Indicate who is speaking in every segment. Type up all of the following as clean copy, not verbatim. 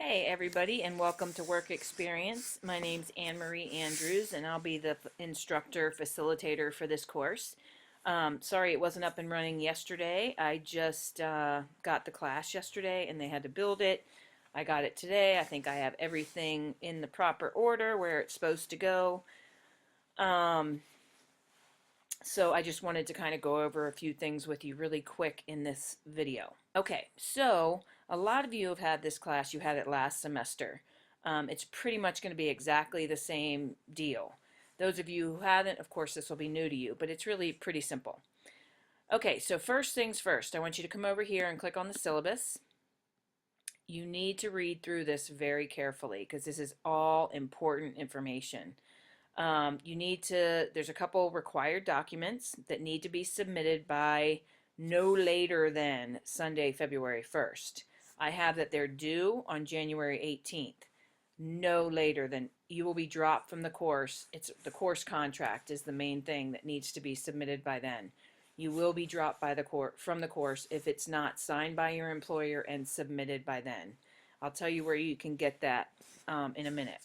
Speaker 1: Hey everybody, and welcome to Work Experience. My name's Anne Marie Andrews and I'll be the instructor facilitator for this course. Sorry it wasn't up and running yesterday. I just got the class yesterday and they had to build it. I got it today. I think I have everything in the proper order where it's supposed to go. Um, so I just wanted to kind of go over a few things with you really quick in this video. Okay, so a lot of you have had this class. You had it last semester. It's pretty much going to be exactly the same deal. Those of you who haven't, of course, this will be new to you, but it's really pretty simple. Okay, so first things first, I want you to come over here and click on the syllabus. You need to read through this very carefully because this is all important information. There's a couple required documents that need to be submitted by no later than Sunday, February 1st. I have that they're due on January 18th. No later than you will be dropped from the course. It's the course contract is the main thing that needs to be submitted by then. You will be dropped by from the course if it's not signed by your employer and submitted by then. I'll tell you where you can get that in a minute.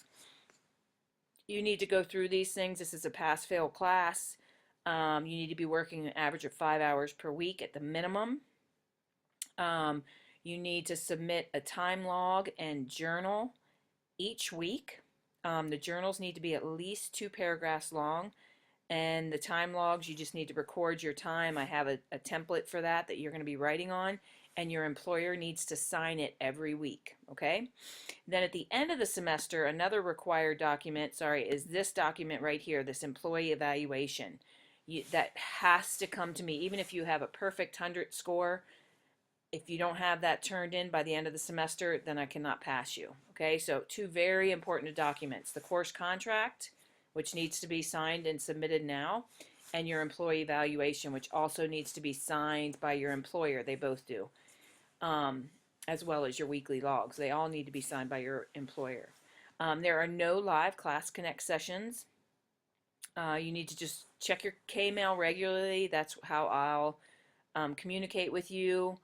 Speaker 1: You need to go through these things. This is a pass-fail class. You need to be working an average of 5 hours per week at the minimum. You need to submit a time log and journal each week. The journals need to be at least 2 paragraphs long, and the time logs, you just need to record your time. I have a template for that you're going to be writing on, and your employer needs to sign it every week, okay? Then at the end of the semester, another required document, is this document right here, this employee evaluation. That has to come to me, even if you have a perfect 100 score. If you don't have that turned in by the end of the semester, then I cannot pass you, okay? So 2 very important documents, the course contract, which needs to be signed and submitted now, and your employee evaluation, which also needs to be signed by your employer. They both do. As well as your weekly logs. They all need to be signed by your employer. There are no live Class Connect sessions. You need to just check your K-mail regularly. That's how I'll communicate with you.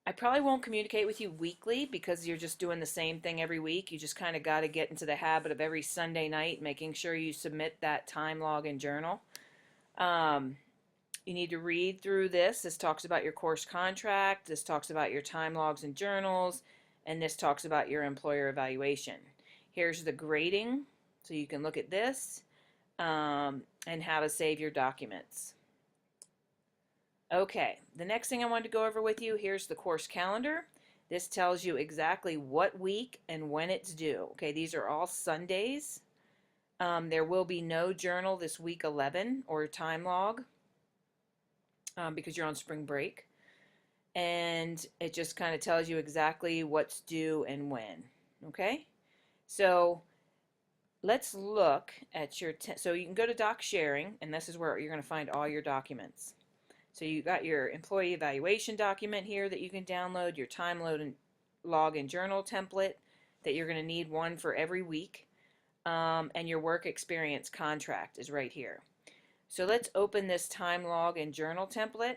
Speaker 1: I probably won't communicate with you weekly because you're just doing the same thing every week. You just kind of got to get into the habit of every Sunday night making sure you submit that time log and journal. You need to read through this. This talks about your course contract. This talks about your time logs and journals. And this talks about your employer evaluation. Here's the grading. So you can look at this and how to save your documents. Okay, the next thing I wanted to go over with you, here's the course calendar. This tells you exactly what week and when it's due. Okay, these are all Sundays. There will be no journal this week 11 or time log. Because you're on spring break. And it just kind of tells you exactly what's due and when. Okay? So let's look at your, so you can go to Doc Sharing, and this is where you're going to find all your documents. So you got your employee evaluation document here that you can download, your time log and journal template that you're going to need one for every week, and your work experience contract is right here. So let's open this time log and journal template.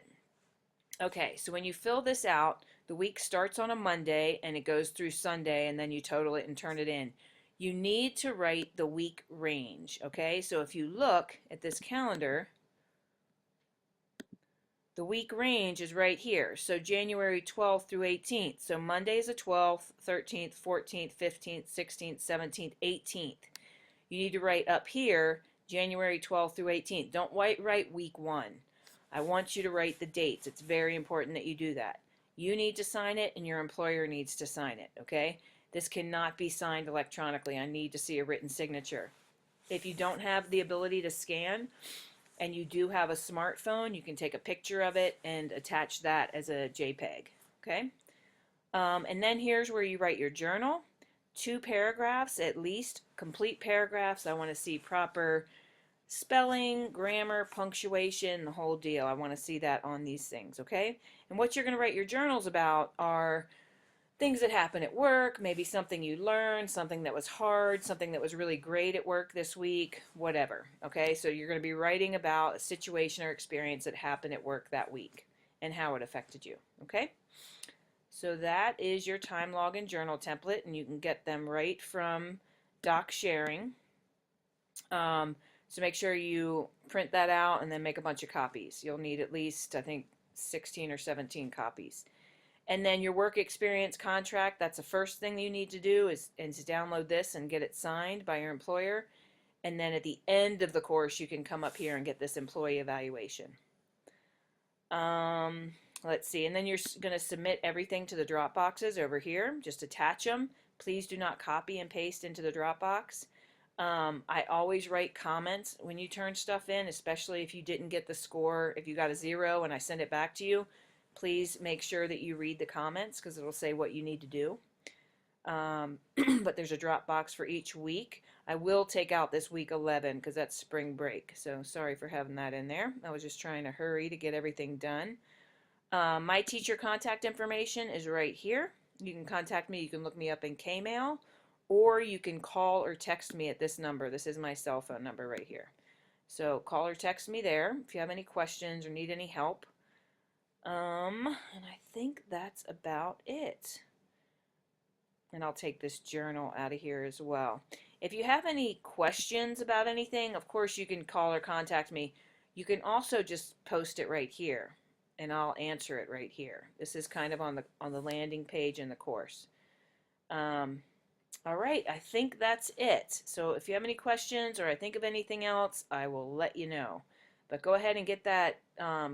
Speaker 1: Okay, so when you fill this out, the week starts on a Monday and it goes through Sunday, and then you total it and turn it in. You need to write the week range, okay? So if you look at this calendar, the week range is right here. So January 12th through 18th. So Monday is the 12th, 13th, 14th, 15th, 16th, 17th, 18th. You need to write up here January 12th through 18th. Don't write week 1. I want you to write the dates. It's very important that you do that. You need to sign it and your employer needs to sign it, okay? This cannot be signed electronically. I need to see a written signature. If you don't have the ability to scan and you do have a smartphone, you can take a picture of it and attach that as a JPEG, okay? And then here's where you write your journal. 2 paragraphs at least, complete paragraphs. I want to see proper spelling, grammar, punctuation, the whole deal. I want to see that on these things, okay? And what you're going to write your journals about are things that happen at work, maybe something you learned, something that was hard, something that was really great at work this week, whatever, okay? So you're going to be writing about a situation or experience that happened at work that week and how it affected you, okay? So that is your time log and journal template, and you can get them right from Doc Sharing. So make sure you print that out and then make a bunch of copies. You'll need at least, I think, 16 or 17 copies. And then your work experience contract, that's the first thing you need to do is to download this and get it signed by your employer. And then at the end of the course, you can come up here and get this employee evaluation. Let's see, and then you're going to submit everything to the Dropboxes over here. Just attach them. Please do not copy and paste into the Dropbox. I always write comments when you turn stuff in, especially if you didn't get the score, if you got a 0 and I send it back to you. Please make sure that you read the comments because it'll say what you need to do. But there's a Dropbox for each week. I will take out this week 11 because that's spring break. So sorry for having that in there. I was just trying to hurry to get everything done. My teacher contact information is right here. You can contact me. You can look me up in Kmail, or you can call or text me at this number. This is my cell phone number right here. So call or text me there if you have any questions or need any help. And I think that's about it. And I'll take this journal out of here as well. If you have any questions about anything, of course you can call or contact me. You can also just post it right here, and I'll answer it right here. This is kind of on the landing page in the course. All right, I think that's it. So if you have any questions or I think of anything else, I will let you know. But go ahead and get that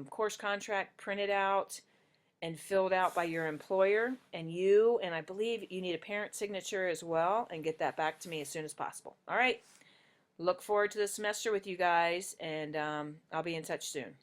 Speaker 1: course contract printed out and filled out by your employer, and I believe you need a parent signature as well, and get that back to me as soon as possible. All right, look forward to the semester with you guys, and I'll be in touch soon.